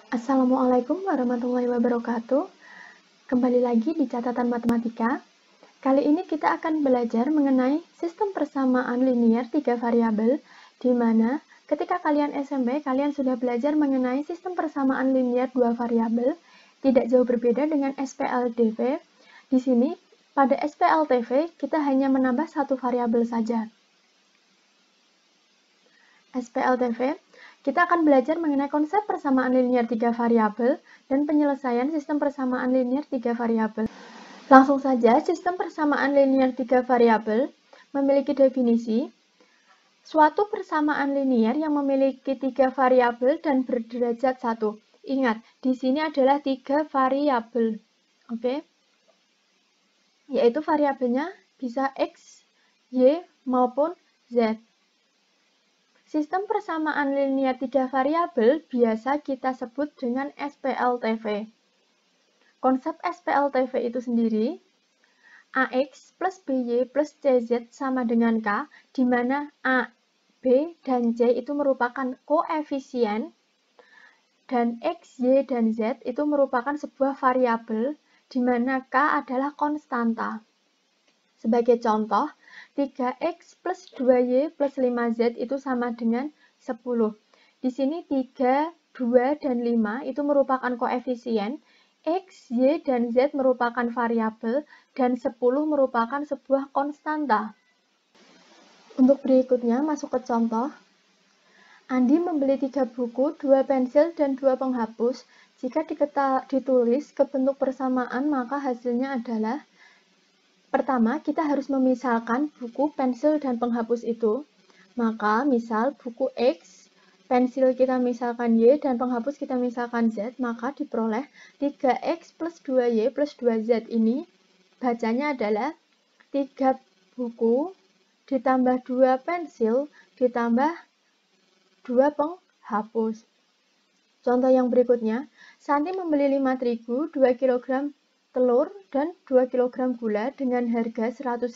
Assalamualaikum warahmatullahi wabarakatuh. Kembali lagi di catatan matematika. Kali ini kita akan belajar mengenai sistem persamaan linier 3 variabel, di mana ketika kalian SMP, kalian sudah belajar mengenai sistem persamaan linier 2 variabel, tidak jauh berbeda dengan SPLDV. Di sini, pada SPLTV, kita hanya menambah satu variabel saja. SPLTV, kita akan belajar mengenai konsep persamaan linier 3 variabel dan penyelesaian sistem persamaan linier 3 variabel. Langsung saja, sistem persamaan linier 3 variabel memiliki definisi suatu persamaan linier yang memiliki 3 variabel dan berderajat 1. Ingat, di sini adalah 3 variabel. Oke? Yaitu variabelnya bisa X, Y, maupun Z. Sistem persamaan linier 3 variabel biasa kita sebut dengan SPLTV. Konsep SPLTV itu sendiri, AX plus BY plus CZ sama dengan K, di mana A, B, dan C itu merupakan koefisien, dan X, Y, dan Z itu merupakan sebuah variabel, di mana K adalah konstanta. Sebagai contoh, 3X plus 2Y plus 5Z itu sama dengan 10. Di sini 3, 2, dan 5 itu merupakan koefisien, X, Y, dan Z merupakan variabel, dan 10 merupakan sebuah konstanta. Untuk berikutnya, masuk ke contoh. Andi membeli 3 buku, 2 pensil, dan 2 penghapus. Jika ditulis ke bentuk persamaan, maka hasilnya adalah pertama, kita harus memisalkan buku, pensil, dan penghapus itu. Maka, misal buku X, pensil kita misalkan Y, dan penghapus kita misalkan Z, maka diperoleh 3X plus 2Y plus 2Z ini bacanya adalah 3 buku ditambah 2 pensil ditambah 2 penghapus. Contoh yang berikutnya, Santi membeli 5 terigu, 2 kg telur, dan 2 kg gula dengan harga 100.000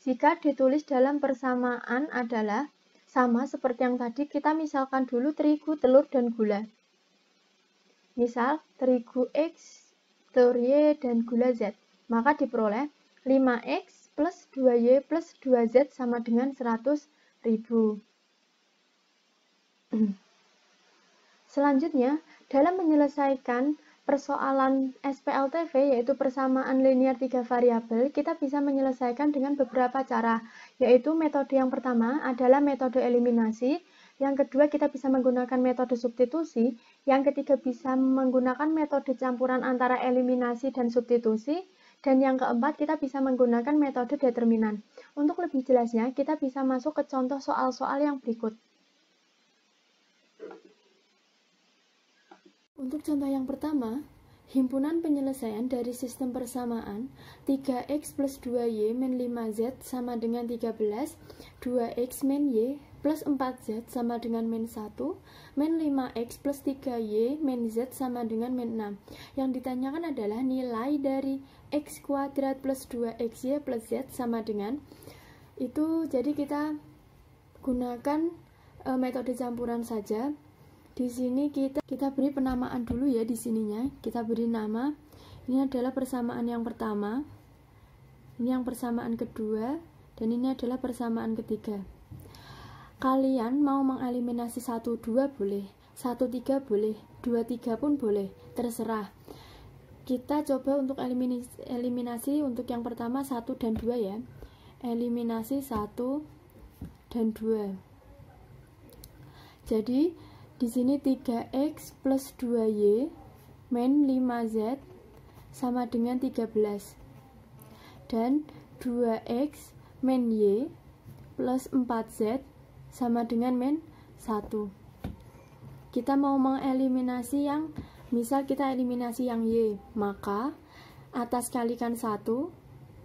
jika ditulis dalam persamaan adalah sama seperti yang tadi, kita misalkan dulu terigu, telur, dan gula. Misal, terigu X, telur Y, dan gula Z. Maka diperoleh 5X plus 2Y plus 2Z sama dengan 100.000. Selanjutnya, dalam menyelesaikan persoalan SPLTV, yaitu persamaan linier 3 variabel, kita bisa menyelesaikan dengan beberapa cara, yaitu metode yang pertama adalah metode eliminasi, yang kedua kita bisa menggunakan metode substitusi, yang ketiga bisa menggunakan metode campuran antara eliminasi dan substitusi, dan yang keempat kita bisa menggunakan metode determinan. Untuk lebih jelasnya, kita bisa masuk ke contoh soal-soal yang berikut. Untuk contoh yang pertama, himpunan penyelesaian dari sistem persamaan 3x plus 2y min 5z sama dengan 13, 2x min y plus 4z sama dengan min 1, min 5x plus 3y min z sama dengan min 6. Yang ditanyakan adalah nilai dari x kuadrat plus 2xy plus z sama dengan itu, jadi kita gunakan metode campuran saja. Di sini kita beri penamaan dulu ya, di sininya kita beri nama. Ini adalah persamaan yang pertama, ini yang persamaan kedua, dan ini adalah persamaan ketiga. Kalian mau mengeliminasi 1, 2 boleh, 1, 3 boleh, 2, 3 pun boleh, terserah. Kita coba untuk eliminasi untuk yang pertama 1 dan 2 ya. Eliminasi 1 dan 2. Jadi di sini 3x plus 2y min 5z sama dengan 13, dan 2x min y plus 4z sama dengan min 1. Kita mau mengeliminasi yang, misal kita eliminasi yang y, maka atas kalikan 1,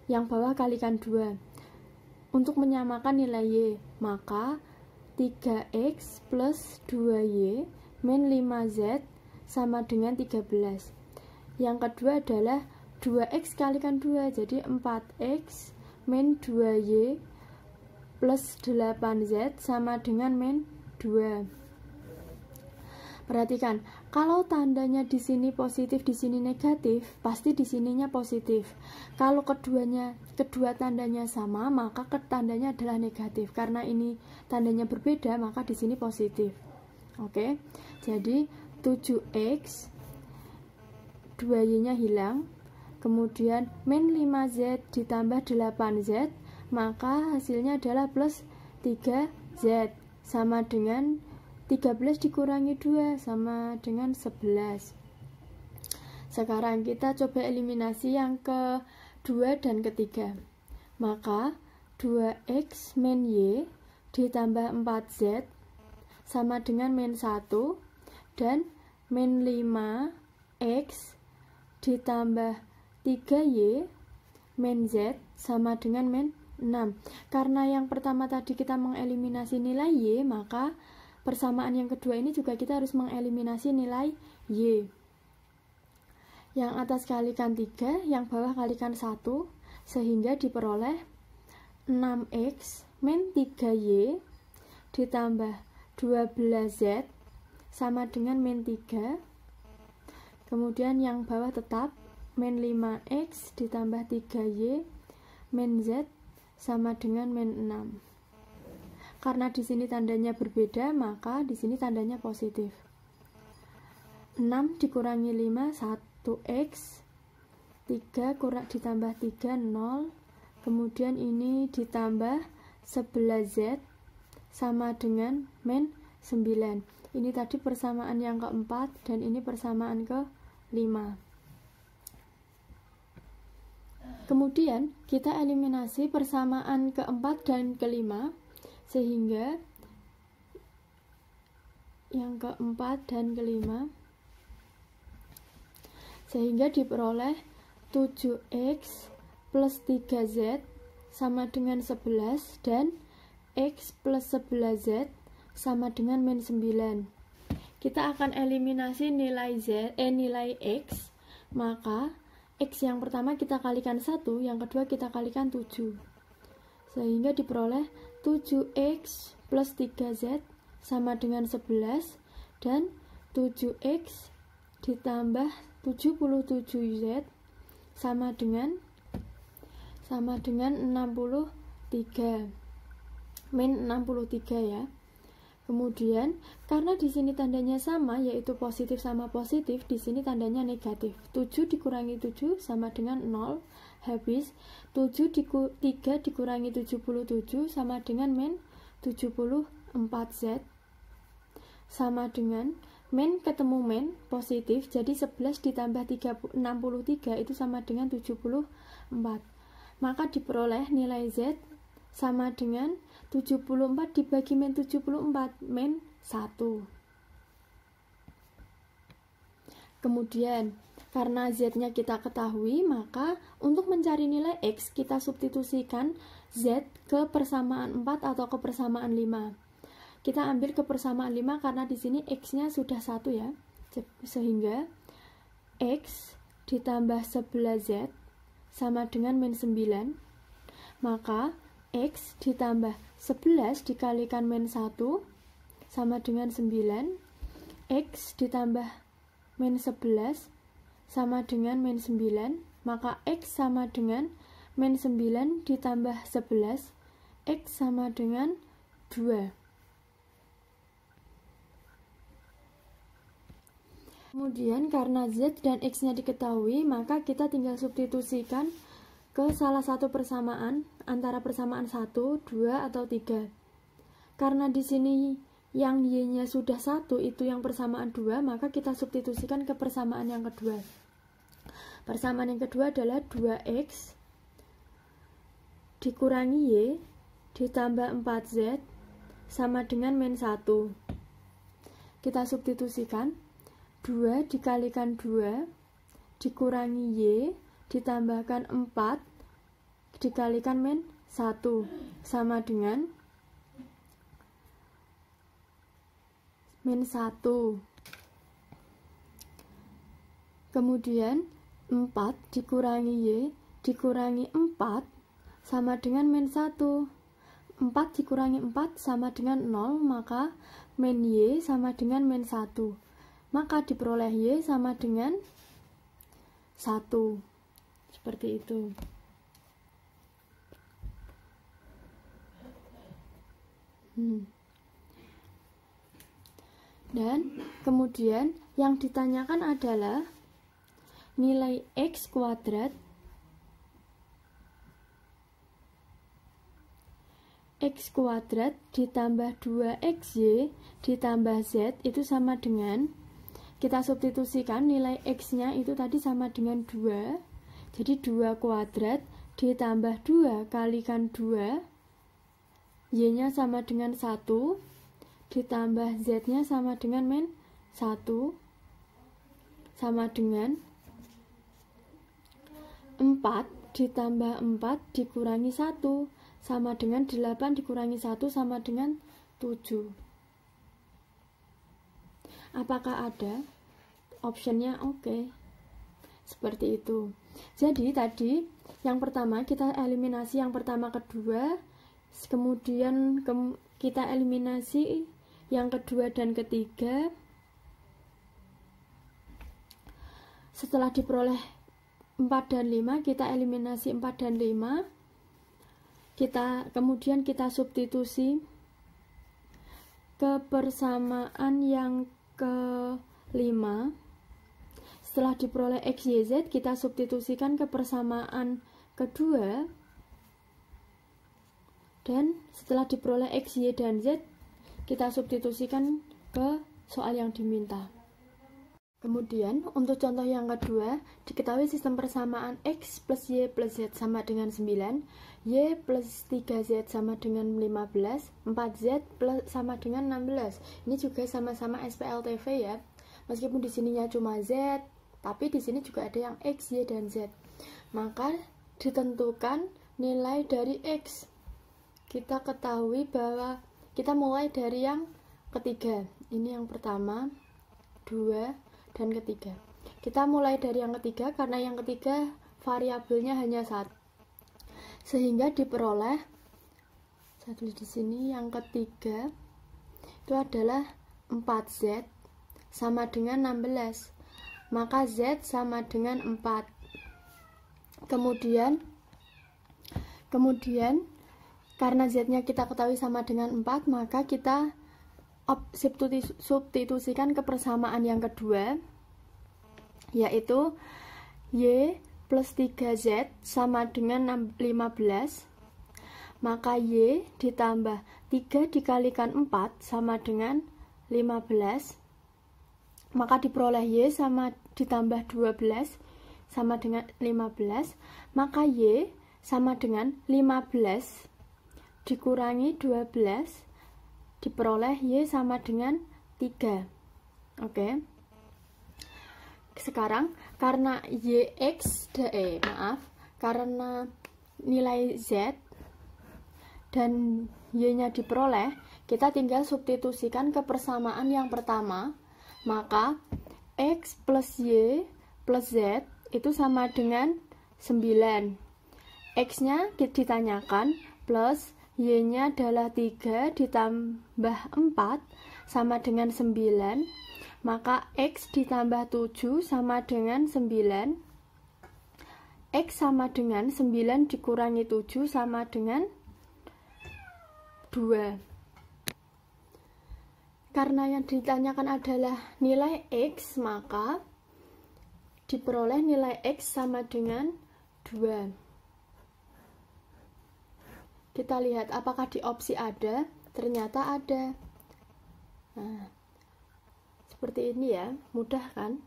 yang bawah kalikan 2. Untuk menyamakan nilai y, maka 3x plus 2y min 5z sama dengan 13. Yang kedua adalah 2x kalikan 2, jadi 4x min 2y plus 8z sama dengan min 2. Perhatikan, kalau tandanya di sini positif, di sini negatif, pasti di sininya positif. Kalau kedua tandanya sama, maka tandanya adalah negatif. Karena ini tandanya berbeda, maka di sini positif. Oke. Jadi 7x 2y-nya hilang. Kemudian min 5z ditambah 8z, maka hasilnya adalah plus 3z sama dengan 13 dikurangi 2 sama dengan 11. Sekarang kita coba eliminasi yang kedua dan ketiga. Maka 2x min y ditambah 4z sama dengan min 1 dan min 5x ditambah 3y min z sama dengan min 6. Karena yang pertama tadi kita mengeliminasi nilai y, maka persamaan yang kedua ini juga kita harus mengeliminasi nilai y. Yang atas kalikan 3, yang bawah kalikan 1, sehingga diperoleh 6x min 3y ditambah 12z sama dengan min 3. Kemudian yang bawah tetap min 5x ditambah 3y min z sama dengan min 6. Karena di sini tandanya berbeda, maka di sini tandanya positif. 6 dikurangi 5, 1x, 3 ditambah 3, 0. Kemudian ini ditambah 11z sama dengan min 9. Ini tadi persamaan yang keempat, dan ini persamaan ke-5. Kemudian kita eliminasi persamaan keempat dan kelima, sehingga yang keempat dan kelima, sehingga diperoleh 7x plus 3z sama dengan 11 dan x plus 11z sama dengan min 9. Kita akan eliminasi nilai nilai x, maka x yang pertama kita kalikan 1, yang kedua kita kalikan 7, sehingga diperoleh 7x plus 3z sama dengan 11 dan 7x ditambah 77z sama dengan 63, min 63 ya. Kemudian karena di sini tandanya sama, yaitu positif sama positif, di sini tandanya negatif. 7 dikurangi 7 sama dengan 0, habis 3 dikurangi 77 sama dengan min 74z sama dengan min ketemu min positif, jadi 11 ditambah 63 itu sama dengan 74. Maka diperoleh nilai z sama dengan 74 dibagi min 74, min 1. Kemudian karena z-nya kita ketahui, maka untuk mencari nilai x kita substitusikan z ke persamaan 4 atau ke persamaan 5. Kita ambil ke persamaan 5 karena di sini x-nya sudah 1 ya. Sehingga x ditambah 11z sama dengan min 9. Maka x ditambah 11 dikalikan min 1 sama dengan 9. X ditambah min 11 sama dengan min 9, maka x sama dengan min 9 ditambah 11, x sama dengan 2. Kemudian karena z dan x-nya diketahui, maka kita tinggal substitusikan ke salah satu persamaan antara persamaan 1, 2, atau 3. Karena di sini yang y-nya sudah 1, itu yang persamaan 2, maka kita substitusikan ke persamaan yang kedua. Persamaan yang kedua adalah 2x dikurangi y ditambah 4z sama dengan min 1. Kita substitusikan 2 dikalikan 2 dikurangi y ditambahkan 4 dikalikan min 1 sama dengan min 1. Kemudian 4 dikurangi y dikurangi 4 sama dengan min 1. 4 dikurangi 4 sama dengan 0, maka min y sama dengan min 1. maka diperoleh Y sama dengan 1. Seperti itu. Dan kemudian yang ditanyakan adalah nilai X kuadrat ditambah 2XY ditambah Z itu sama dengan, kita substitusikan nilai X nya itu tadi sama dengan 2, jadi 2 kuadrat ditambah 2 kalikan 2, Y nya sama dengan 1, ditambah Z nya sama dengan min 1, sama dengan 4 ditambah 4 dikurangi 1 sama dengan 8 dikurangi 1 sama dengan 7. Apakah ada? Optionnya oke. Seperti itu. Jadi tadi yang pertama kita eliminasi yang pertama kedua, kemudian kita eliminasi yang kedua dan ketiga. Setelah diperoleh 4 dan 5, kita eliminasi 4 dan 5. Kemudian kita substitusi ke persamaan yang kelima. Setelah diperoleh X, Y, Z, kita substitusikan ke persamaan kedua. Dan setelah diperoleh X, Y, dan Z, kita substitusikan ke soal yang diminta. Kemudian, untuk contoh yang kedua, diketahui sistem persamaan X plus Y plus Z sama dengan 9, Y plus 3Z sama dengan 15, 4Z plus sama dengan 16. Ini juga sama-sama SPLTV ya. Meskipun di sininya cuma Z, tapi di sini juga ada yang X, Y, dan Z. Maka ditentukan nilai dari X. Kita ketahui bahwa kita mulai dari yang ketiga. Ini yang pertama, 2, dan ketiga. Kita mulai dari yang ketiga karena yang ketiga variabelnya hanya 1. Sehingga diperoleh, saya tulis di sini, yang ketiga itu adalah 4Z sama dengan 16. Maka Z sama dengan 4. Kemudian karena Z-nya kita ketahui sama dengan 4, maka kita substitusikan ke persamaan yang kedua, yaitu Y plus 3Z sama dengan 15, maka Y ditambah 3 dikalikan 4 sama dengan 15, maka diperoleh Y sama ditambah 12 sama dengan 15, maka Y sama dengan 15 dikurangi 12, diperoleh Y sama dengan 3. Oke. Sekarang karena karena nilai Z dan Y-nya diperoleh, kita tinggal substitusikan ke persamaan yang pertama. Maka X plus Y plus Z itu sama dengan 9. X-nya ditanyakan plus Y-nya adalah 3 ditambah 4 sama dengan 9, maka X ditambah 7 sama dengan 9. X sama dengan 9 dikurangi 7 sama dengan 2. Karena yang ditanyakan adalah nilai X, maka diperoleh nilai X sama dengan 2. Kita lihat apakah di opsi ada, ternyata ada. Nah, seperti ini ya, mudah kan?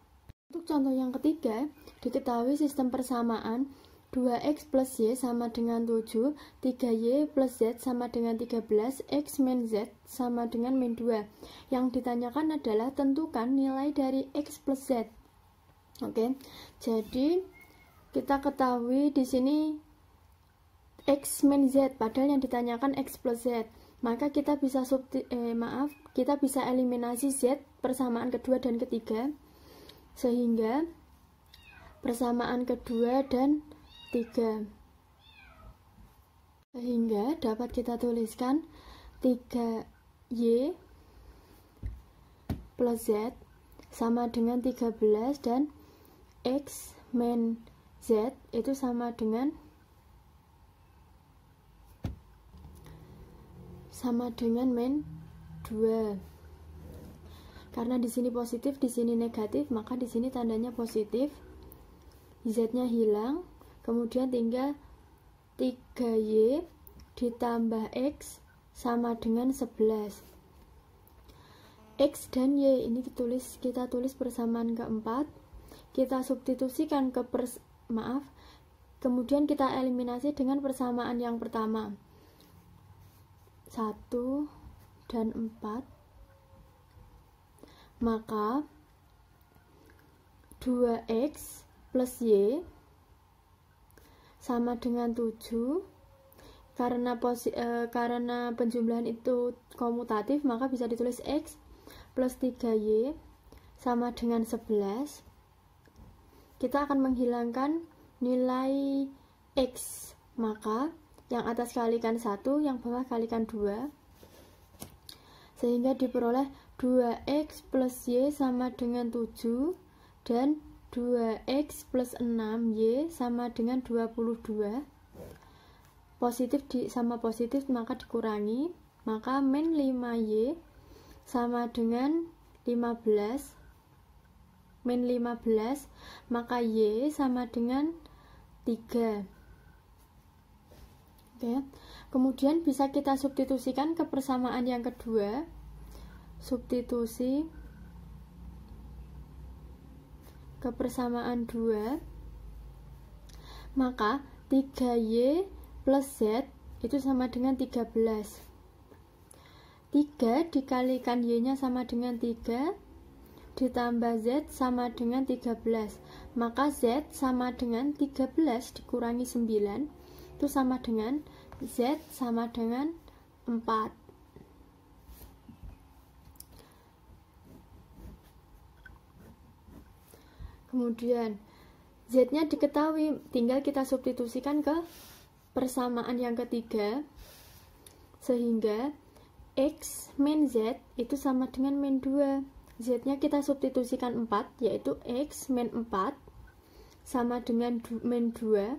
Untuk contoh yang ketiga, diketahui sistem persamaan 2X plus Y sama dengan 7, 3Y plus Z sama dengan 13, X min Z sama dengan min 2. Yang ditanyakan adalah tentukan nilai dari X plus Z. Oke, jadi kita ketahui di sini X min Z, padahal yang ditanyakan X plus Z. Maka kita bisa kita bisa eliminasi Z persamaan kedua dan ketiga, sehingga persamaan kedua dan 3, sehingga dapat kita tuliskan 3Y plus Z sama dengan 13 dan X min Z itu sama dengan min 2. Karena di sini positif, di sini negatif, maka di sini tandanya positif. Z-nya hilang, kemudian tinggal 3Y ditambah X sama dengan 11. X dan Y ini kita tulis persamaan keempat, kita substitusikan ke kemudian kita eliminasi dengan persamaan yang pertama, 1 dan 4, maka 2X plus Y sama dengan 7. Karena penjumlahan itu komutatif, maka bisa ditulis X plus 3Y sama dengan 11. Kita akan menghilangkan nilai X, maka yang atas kalikan 1, yang bawah kalikan 2, sehingga diperoleh 2X plus Y sama dengan 7 dan 2X plus 6Y sama dengan 22. Positif sama positif maka dikurangi, maka min 5Y sama dengan 15. Min 15, maka Y sama dengan 3. Oke. Kemudian bisa kita substitusikan ke persamaan yang kedua. Substitusi ke persamaan 2, maka 3Y plus Z itu sama dengan 13. 3 dikalikan Y-nya sama dengan 3, ditambah Z sama dengan 13, maka Z sama dengan 13 dikurangi 9, itu sama dengan Z sama dengan 4. Kemudian Z-nya diketahui, tinggal kita substitusikan ke persamaan yang ketiga, sehingga X min Z itu sama dengan min 2. Z-nya kita substitusikan 4, yaitu X min 4 sama dengan min 2,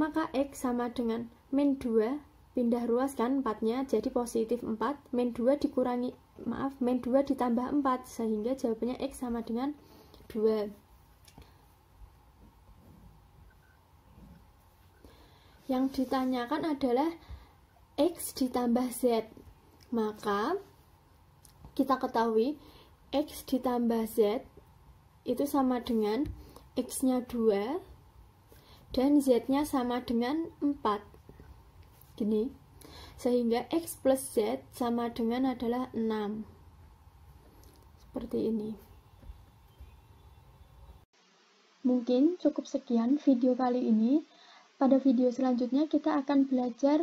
maka X sama dengan min 2, pindah ruas kan 4-nya, jadi positif 4, min 2 dikurangi, min 2 ditambah 4, sehingga jawabannya X sama dengan 2. Yang ditanyakan adalah X ditambah Z, maka kita ketahui X ditambah Z itu sama dengan X-nya 2 dan Z-nya sama dengan 4 gini, sehingga X plus Z sama dengan adalah 6 seperti ini. Mungkin cukup sekian video kali ini. Pada video selanjutnya kita akan belajar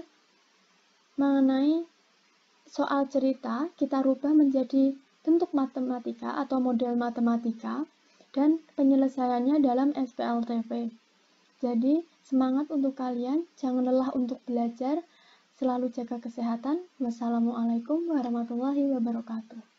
mengenai soal cerita, kita rubah menjadi bentuk matematika atau model matematika, dan penyelesaiannya dalam SPLTP. Jadi, semangat untuk kalian, jangan lelah untuk belajar, selalu jaga kesehatan. Wassalamualaikum warahmatullahi wabarakatuh.